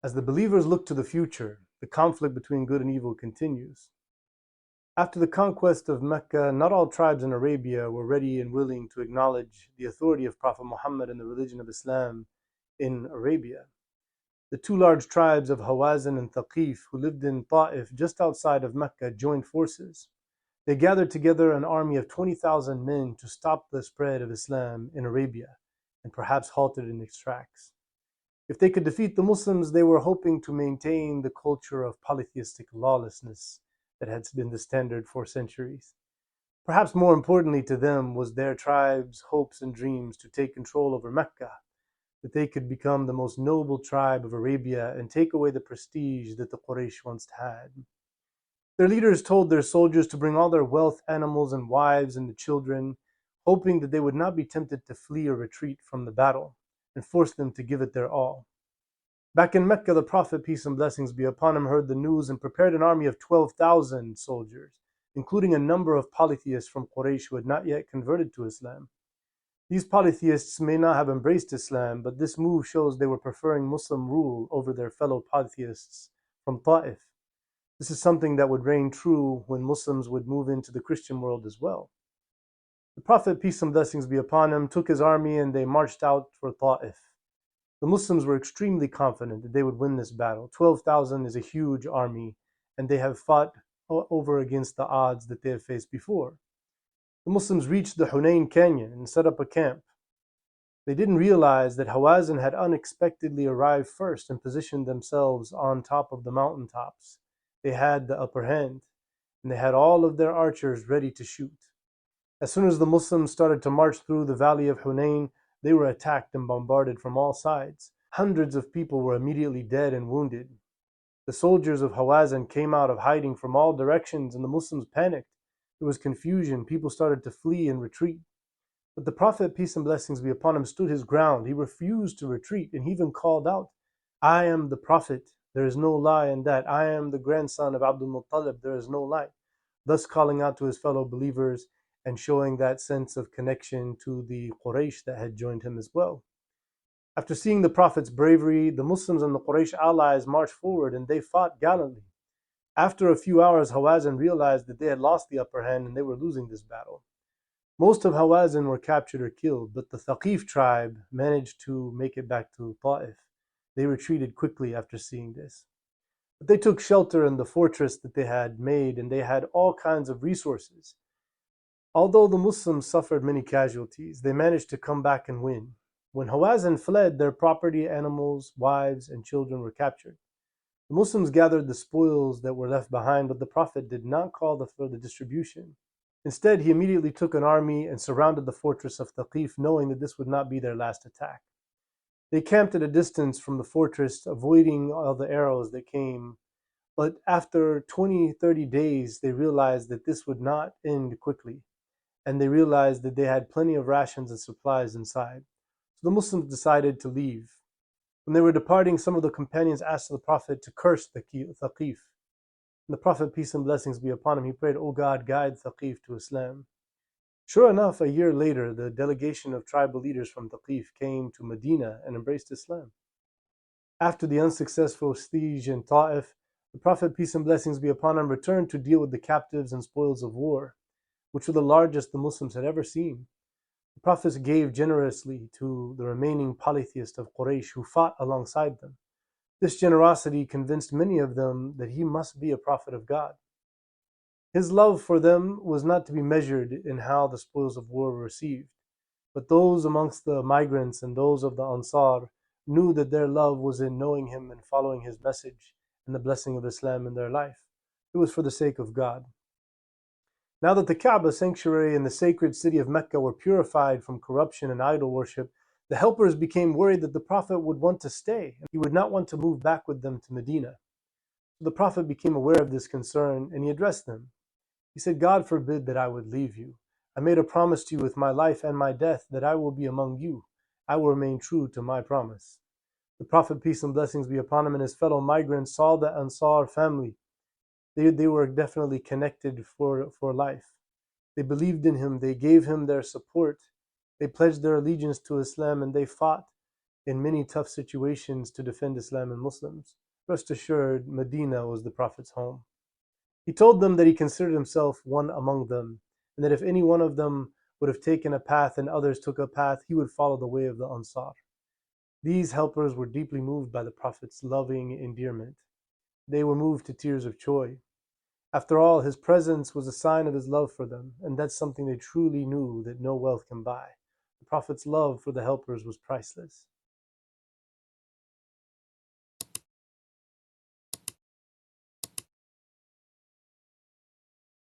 As the believers look to the future, the conflict between good and evil continues. After the conquest of Mecca, not all tribes in Arabia were ready and willing to acknowledge the authority of Prophet Muhammad and the religion of Islam in Arabia. The two large tribes of Hawazin and Thaqif, who lived in Ta'if just outside of Mecca, joined forces. They gathered together an army of 20,000 men to stop the spread of Islam in Arabia and perhaps halt it in its tracks. If they could defeat the Muslims, they were hoping to maintain the culture of polytheistic lawlessness that had been the standard for centuries. Perhaps more importantly to them was their tribe's hopes and dreams to take control over Mecca, that they could become the most noble tribe of Arabia and take away the prestige that the Quraysh once had. Their leaders told their soldiers to bring all their wealth, animals, and wives and the children, hoping that they would not be tempted to flee or retreat from the battle, and forced them to give it their all. Back in Mecca, the Prophet, peace and blessings be upon him, heard the news and prepared an army of 12,000 soldiers, including a number of polytheists from Quraysh who had not yet converted to Islam. These polytheists may not have embraced Islam, but this move shows they were preferring Muslim rule over their fellow polytheists from Ta'if. This is something that would reign true when Muslims would move into the Christian world as well. The Prophet, peace and blessings be upon him, took his army and they marched out for Ta'if. The Muslims were extremely confident that they would win this battle. 12,000 is a huge army, and they have fought over against the odds that they have faced before. The Muslims reached the Hunain canyon and set up a camp. They didn't realize that Hawazin had unexpectedly arrived first and positioned themselves on top of the mountaintops. They had the upper hand, and they had all of their archers ready to shoot. As soon as the Muslims started to march through the valley of Hunain, they were attacked and bombarded from all sides. Hundreds of people were immediately dead and wounded. The soldiers of Hawazin came out of hiding from all directions, and the Muslims panicked. There was confusion. People started to flee and retreat. But the Prophet, peace and blessings be upon him, stood his ground. He refused to retreat, and he even called out, "I am the Prophet. There is no lie in that. I am the grandson of Abdul Muttalib. There is no lie." Thus calling out to his fellow believers and showing that sense of connection to the Quraysh that had joined him as well. After seeing the Prophet's bravery, the Muslims and the Quraysh allies marched forward and they fought gallantly. After a few hours, Hawazin realized that they had lost the upper hand and they were losing this battle. Most of Hawazin were captured or killed, but the Thaqif tribe managed to make it back to Ta'if. They retreated quickly after seeing this. But they took shelter in the fortress that they had made, and they had all kinds of resources. Although the Muslims suffered many casualties, they managed to come back and win. When Hawazin fled, their property, animals, wives, and children were captured. The Muslims gathered the spoils that were left behind, but the Prophet did not call for the distribution. Instead, he immediately took an army and surrounded the fortress of Thaqif, knowing that this would not be their last attack. They camped at a distance from the fortress, avoiding all the arrows that came. But after 20-30 days, they realized that this would not end quickly. And they realized that they had plenty of rations and supplies inside. So the Muslims decided to leave. When they were departing, some of the companions asked the Prophet to curse Thaqif. And the Prophet, peace and blessings be upon him, he prayed, "O God, guide Thaqif to Islam." Sure enough, a year later, the delegation of tribal leaders from Thaqif came to Medina and embraced Islam. After the unsuccessful siege in Ta'if, the Prophet, peace and blessings be upon him, returned to deal with the captives and spoils of war, which were the largest the Muslims had ever seen. The Prophet gave generously to the remaining polytheists of Quraysh who fought alongside them. This generosity convinced many of them that he must be a prophet of God. His love for them was not to be measured in how the spoils of war were received, but those amongst the migrants and those of the Ansar knew that their love was in knowing him and following his message and the blessing of Islam in their life. It was for the sake of God. Now that the Kaaba sanctuary and the sacred city of Mecca were purified from corruption and idol worship, the helpers became worried that the Prophet would want to stay. He would not want to move back with them to Medina. So the Prophet became aware of this concern and he addressed them. He said, "God forbid that I would leave you. I made a promise to you with my life and my death that I will be among you. I will remain true to my promise." The Prophet, peace and blessings be upon him, and his fellow migrants saw the Ansar family. They were definitely connected for life. They believed in him. They gave him their support. They pledged their allegiance to Islam and they fought. in many tough situations to defend Islam and Muslims. Rest assured, Medina was the Prophet's home. He told them that he considered himself one among them, and that if any one of them would have taken a path and others took a path, he would follow the way of the Ansar. These helpers were deeply moved by the Prophet's loving endearment. They were moved to tears of joy. After all, his presence was a sign of his love for them, and that's something they truly knew that no wealth can buy. The Prophet's love for the helpers was priceless.